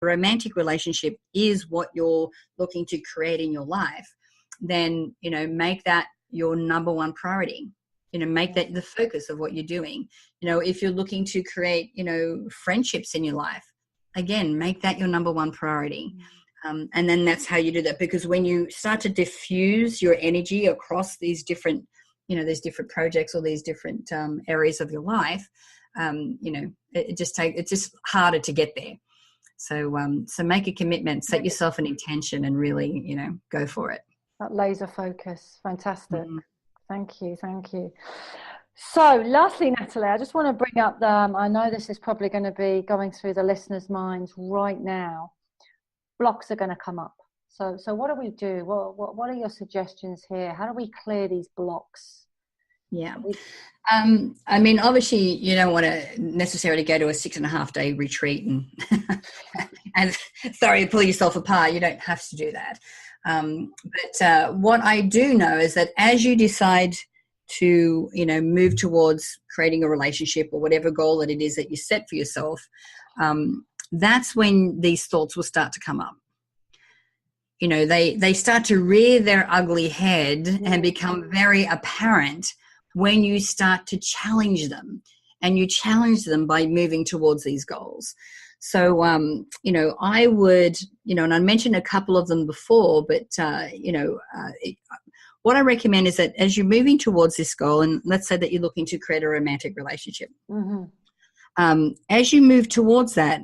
romantic relationship is what you're looking to create in your life, then, make that your number one priority. Make that the focus of what you're doing. If you're looking to create, friendships in your life, again, make that your number one priority. And then that's how you do that. Because when you start to diffuse your energy across these different, these different projects or these different areas of your life, it's just harder to get there. So make a commitment, set yourself an intention, and really, go for it. That laser focus. Fantastic. Mm-hmm. Thank you. So lastly, Natalie, I just want to bring up I know this is probably going to be going through the listeners' minds right now. Blocks are going to come up. So what do we do? What are your suggestions here? How do we clear these blocks? Yeah. Obviously you don't want to necessarily go to a 6.5-day retreat and sorry, pull yourself apart. You don't have to do that. But what I do know is that as you decide to, move towards creating a relationship or whatever goal that it is that you set for yourself, that's when these thoughts will start to come up. They start to rear their ugly head and become very apparent when you start to challenge them, and you challenge them by moving towards these goals. So, I would, and I mentioned a couple of them before, but, what I recommend is that as you're moving towards this goal, and let's say that you're looking to create a romantic relationship, as you move towards that,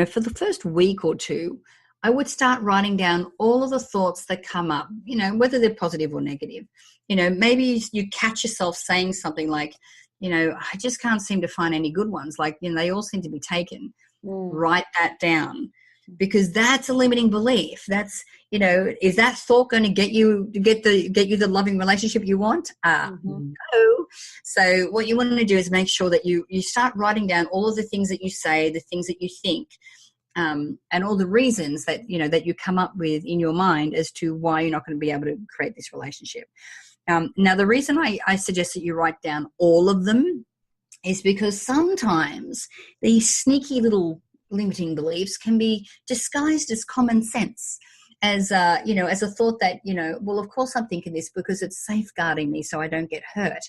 for the first week or two, I would start writing down all of the thoughts that come up, whether they're positive or negative. Maybe you catch yourself saying something like, I just can't seem to find any good ones. Like, they all seem to be taken. Write that down, because that's a limiting belief. That's, is that thought going to get you the loving relationship you want? No. So what you want to do is make sure that you start writing down all of the things that you say, the things that you think, and all the reasons that, that you come up with in your mind as to why you're not going to be able to create this relationship. Now, the reason I suggest that you write down all of them is because sometimes these sneaky little limiting beliefs can be disguised as common sense, as as a thought that, well, of course I'm thinking this because it's safeguarding me so I don't get hurt.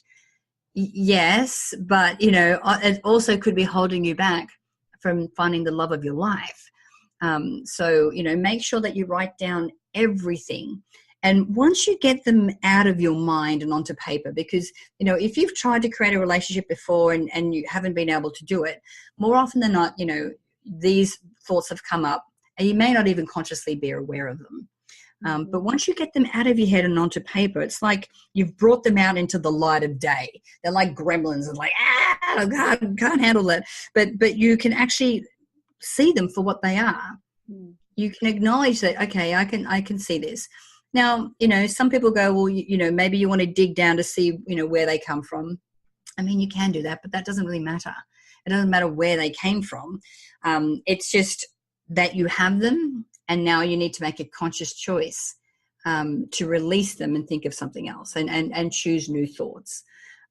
Yes, but, it also could be holding you back from finding the love of your life. So, make sure that you write down everything. And once you get them out of your mind and onto paper, because, if you've tried to create a relationship before and you haven't been able to do it, more often than not, these thoughts have come up and you may not even consciously be aware of them. But once you get them out of your head and onto paper, it's like you've brought them out into the light of day. They're like gremlins and like, God, can't handle that. But you can actually see them for what they are. You can acknowledge that, okay, I can see this. Now, some people go, well, maybe you want to dig down to see, where they come from. You can do that, but that doesn't really matter. It doesn't matter where they came from. It's just that you have them, and now you need to make a conscious choice to release them and think of something else and choose new thoughts.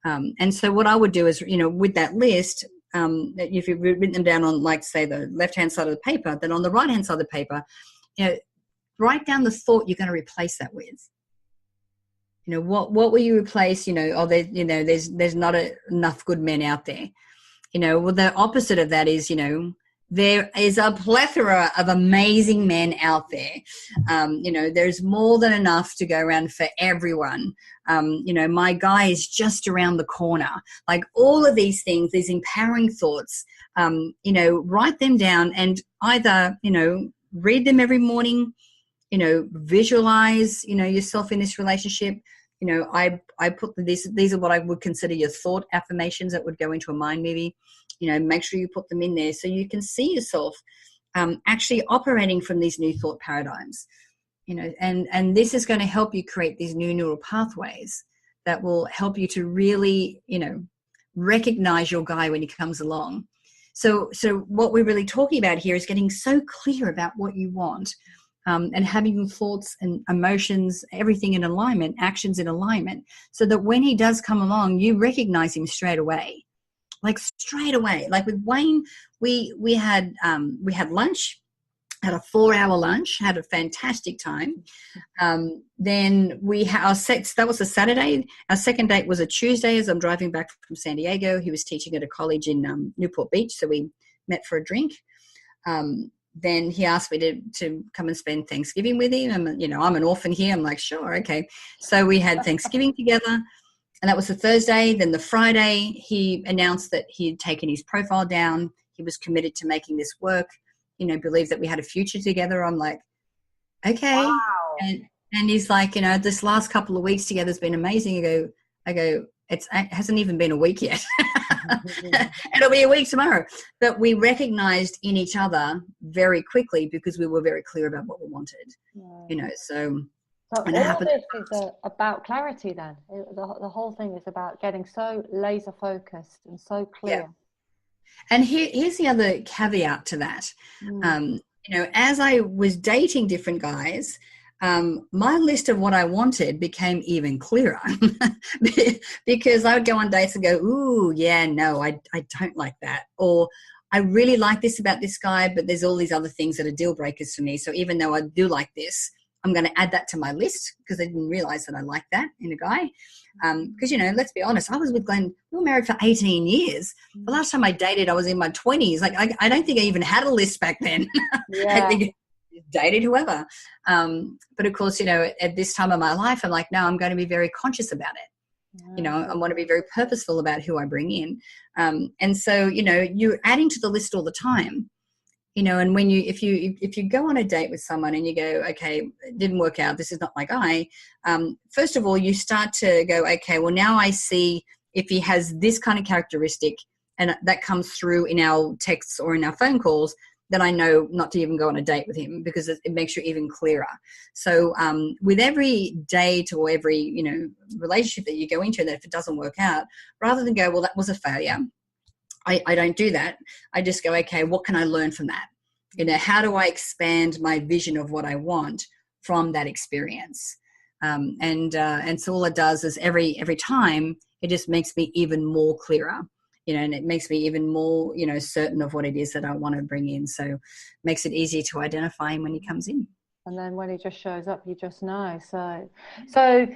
And so what I would do is, with that list, if you've written them down on, like, say, the left-hand side of the paper, then on the right-hand side of the paper, write down the thought you're going to replace that with. What will you replace? There's not enough good men out there. Well, the opposite of that is, there is a plethora of amazing men out there. There's more than enough to go around for everyone. My guy is just around the corner. Like, all of these things, these empowering thoughts, write them down and either, read them every morning, visualize, yourself in this relationship. I put these are what I would consider your thought affirmations that would go into a mind movie. Make sure you put them in there so you can see yourself actually operating from these new thought paradigms. And this is going to help you create these new neural pathways that will help you to really, recognize your guy when he comes along. So what we're really talking about here is getting so clear about what you want. And having your thoughts and emotions, everything in alignment, actions in alignment, so that when he does come along, you recognize him straight away. Like, straight away. Like with Wayne, we had lunch. had a 4-hour lunch, had a fantastic time. Then that was a Saturday. Our second date was a Tuesday as I'm driving back from San Diego. He was teaching at a college in Newport Beach, so we met for a drink. Then he asked me to come and spend Thanksgiving with him. I'm an orphan here. I'm like, sure, okay. So we had Thanksgiving together, and that was the Thursday. Then the Friday, he announced that he had taken his profile down. He was committed to making this work, believed that we had a future together. I'm like, okay. Wow. And he's like, this last couple of weeks together has been amazing. I go, it hasn't even been a week yet. It'll be a week tomorrow. But we recognized in each other very quickly because we were very clear about what we wanted, so all of this is about clarity then. The whole thing is about getting so laser focused and so clear. Yeah. And here's the other caveat to that. As I was dating different guys, my list of what I wanted became even clearer because I would go on dates and go, ooh, yeah, no, I don't like that. Or I really like this about this guy, but there's all these other things that are deal breakers for me. So even though I do like this, I'm going to add that to my list because I didn't realize that I liked that in a guy. Because, let's be honest, I was with Glenn, we were married for 18 years. The last time I dated, I was in my 20s. Like, I don't think I even had a list back then. Yeah. I think I dated whoever. But of course, at this time of my life, I'm like, no, I'm going to be very conscious about it. I want to be very purposeful about who I bring in. And so, you're adding to the list all the time. And when if you go on a date with someone and you go, okay, it didn't work out, this is not my guy. First of all, you start to go, okay, well, now I see if he has this kind of characteristic and that comes through in our texts or in our phone calls, then I know not to even go on a date with him because it makes you even clearer. So with every date or every, relationship that you go into, that if it doesn't work out, rather than go, well, that was a failure, I don't do that. I just go, okay, what can I learn from that? How do I expand my vision of what I want from that experience? And so all it does is every time it just makes me even more clearer, and it makes me even more, certain of what it is that I want to bring in. So it makes it easier to identify him when he comes in. And then when he just shows up, you just know. So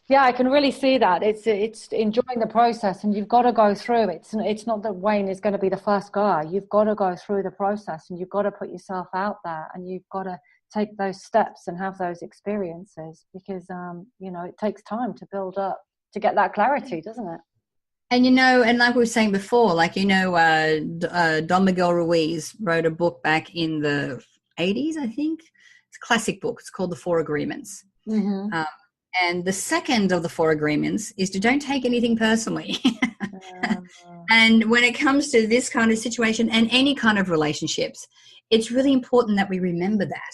yeah, I can really see that. It's enjoying the process, and you've got to go through. It's not that Wayne is going to be the first guy. You've got to go through the process, and you've got to put yourself out there, and you've got to take those steps and have those experiences because it takes time to build up to get that clarity, doesn't it? And and like we were saying before, Don Miguel Ruiz wrote a book back in the 80s, I think. It's a classic book. It's called The Four Agreements. Mm-hmm. And the second of the four agreements is to don't take anything personally. And when it comes to this kind of situation and any kind of relationships, it's really important that we remember that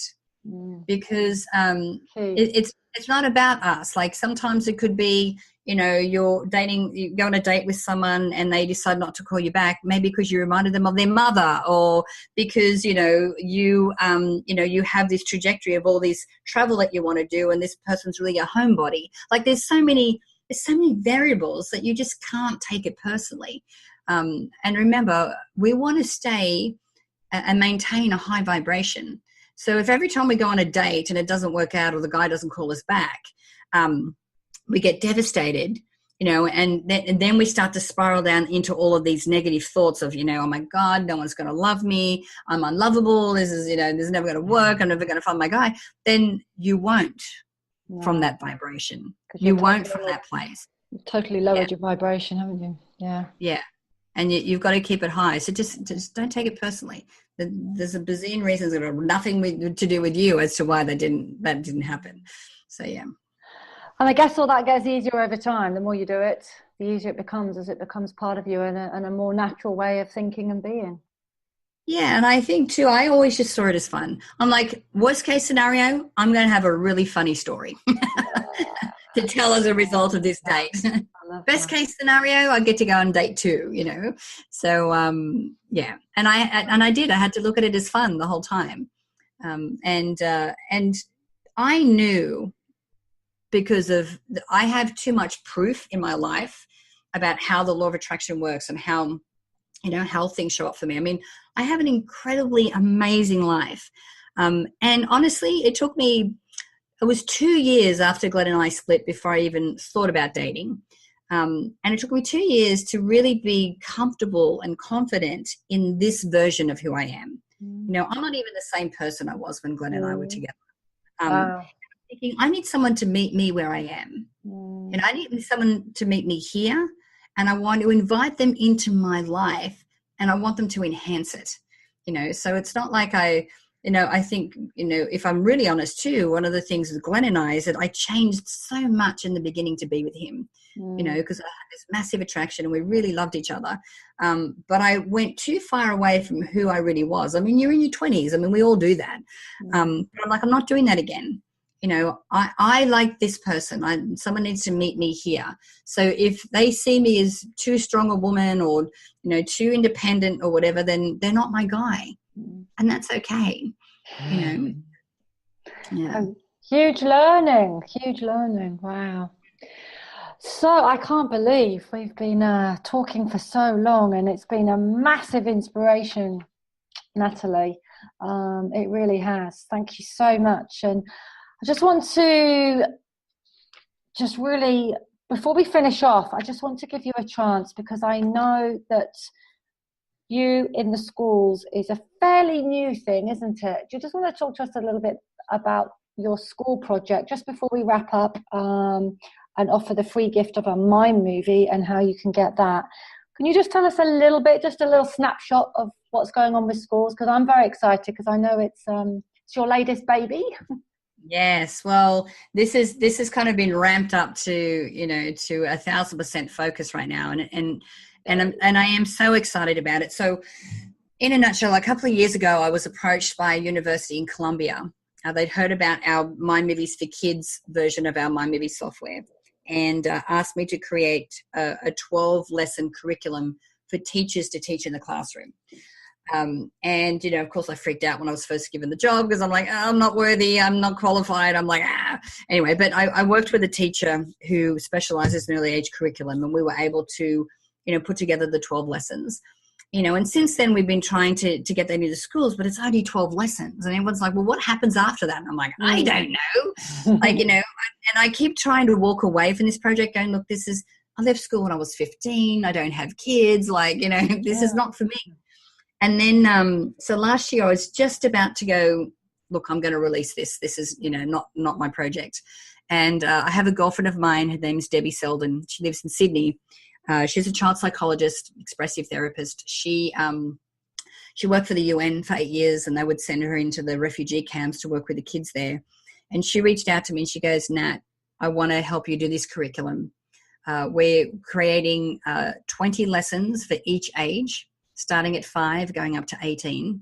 because it's not about us. Like sometimes it could be, you're dating, you go on a date with someone and they decide not to call you back, maybe because you reminded them of their mother or because, you have this trajectory of all this travel that you want to do and this person's really a homebody. Like there's so many variables that you just can't take it personally. And remember, we want to stay and maintain a high vibration. So if every time we go on a date and it doesn't work out or the guy doesn't call us back, we get devastated, and then we start to spiral down into all of these negative thoughts of, oh my God, no one's going to love me. I'm unlovable. This is, this is never going to work. I'm never going to find my guy. Then you won't from that vibration. You won't from that place. You've totally lowered your vibration, haven't you? Yeah. Yeah. And you've got to keep it high. So just don't take it personally. There's a bazillion reasons that have nothing to do with you as to why that didn't happen. So, yeah. And I guess all that gets easier over time. The more you do it, the easier it becomes as it becomes part of you and a more natural way of thinking and being. Yeah, and I think too, I always just saw it as fun. I'm like, worst case scenario, I'm going to have a really funny story to tell as a result of this date. Best case scenario, I get to go on date 2, So, yeah, and I did. I had to look at it as fun the whole time. And I knew because I have too much proof in my life about how the law of attraction works and how, how things show up for me. I mean, I have an incredibly amazing life. And honestly, it was 2 years after Glenn and I split before I even thought about dating. And it took me 2 years to really be comfortable and confident in this version of who I am. You know, I'm not even the same person I was when Glenn and I were together. Wow. Thinking, I need someone to meet me where I am. And I need someone to meet me here. And I want to invite them into my life, and I want them to enhance it. You know, so it's not like I think, if I'm really honest too, one of the things with Glenn and I is that I changed so much in the beginning to be with him, because I had this massive attraction and we really loved each other. But I went too far away from who I really was. I mean, you're in your 20s. I mean, we all do that. But I'm like, I'm not doing that again. You know, I like this person. Someone needs to meet me here. So if they see me as too strong a woman or, too independent or whatever, then they're not my guy. And that's okay. Yeah. Huge learning. Wow. So I can't believe we've been talking for so long, and it's been a massive inspiration, Natalie. It really has. Thank you so much. And I just want to really, before we finish off, I just want to give you a chance, because I know that you in the schools is a fairly new thing, isn't it? Do you just want to talk to us a little bit about your school project just before we wrap up, and offer the free gift of a mime movie and how you can get that? Can you just tell us a little bit, just a little snapshot of what's going on with schools? Because I'm very excited, because I know it's your latest baby. Yes, well, this has kind of been ramped up to 1,000% focus right now, and I am so excited about it. So, in a nutshell, a couple of years ago, I was approached by a university in Columbia. They'd heard about our My Movies for Kids version of our My Movie software, and asked me to create a 12-lesson curriculum for teachers to teach in the classroom. And, of course, I freaked out when I was first given the job, because I'm like, I'm not worthy, I'm not qualified. I'm like, Anyway, but I worked with a teacher who specializes in early age curriculum, and we were able to, put together the 12 lessons. And since then we've been trying to get that into schools, but it's only 12 lessons. And everyone's like, well, what happens after that? And I'm like, I don't know. And I keep trying to walk away from this project going, look, I left school when I was 15. I don't have kids. This is not for me. And then, so last year I was just about to go, look, I'm going to release this. This is, not my project. And I have a girlfriend of mine. Her name's Debbie Selden. She lives in Sydney. She's a child psychologist, expressive therapist. She worked for the UN for 8 years, and they would send her into the refugee camps to work with the kids there. And she reached out to me and she goes, Nat, I want to help you do this curriculum. We're creating 20 lessons for each age, starting at 5, going up to 18.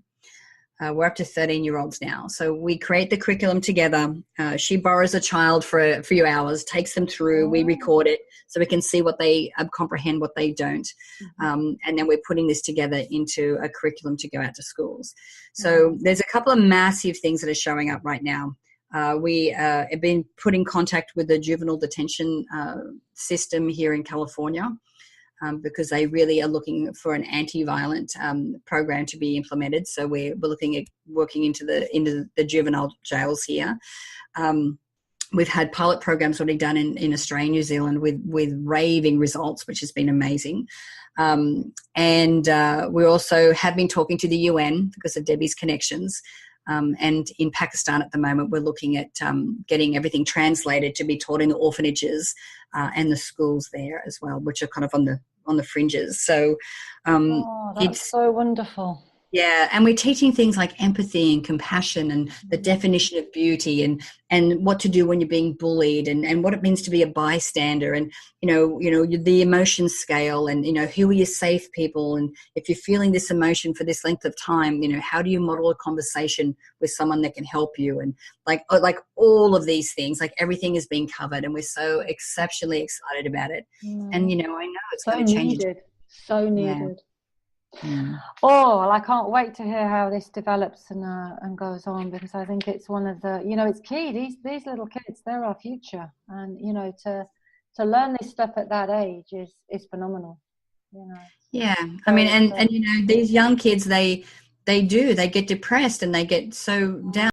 We're up to 13-year-olds now. So we create the curriculum together. She borrows a child for a few hours, takes them through. We record it so we can see what they comprehend, what they don't. And then we're putting this together into a curriculum to go out to schools. So there's a couple of massive things that are showing up right now. We have been put in contact with the juvenile detention system here in California, because they really are looking for an anti-violent program to be implemented. So we're looking at working into the juvenile jails here. We've had pilot programs already done in Australia, New Zealand with raving results, which has been amazing. And we also have been talking to the UN because of Debbie's connections. And in Pakistan at the moment, we're looking at getting everything translated to be taught in the orphanages and the schools there as well, which are kind of on the fringes. So that's so wonderful. Yeah, and we're teaching things like empathy and compassion and the definition of beauty and what to do when you're being bullied and what it means to be a bystander and, the emotion scale and, who are your safe people, and if you're feeling this emotion for this length of time, how do you model a conversation with someone that can help you, and like all of these things, like everything is being covered, and we're so exceptionally excited about it. And, I know it's so going to change. So needed. Yeah. Oh, well, I can't wait to hear how this develops and goes on, because I think it's one of the, it's key. These little kids, they're our future, and to learn this stuff at that age is phenomenal. Yeah, I mean, and these young kids, they They do. They get depressed and they get so down.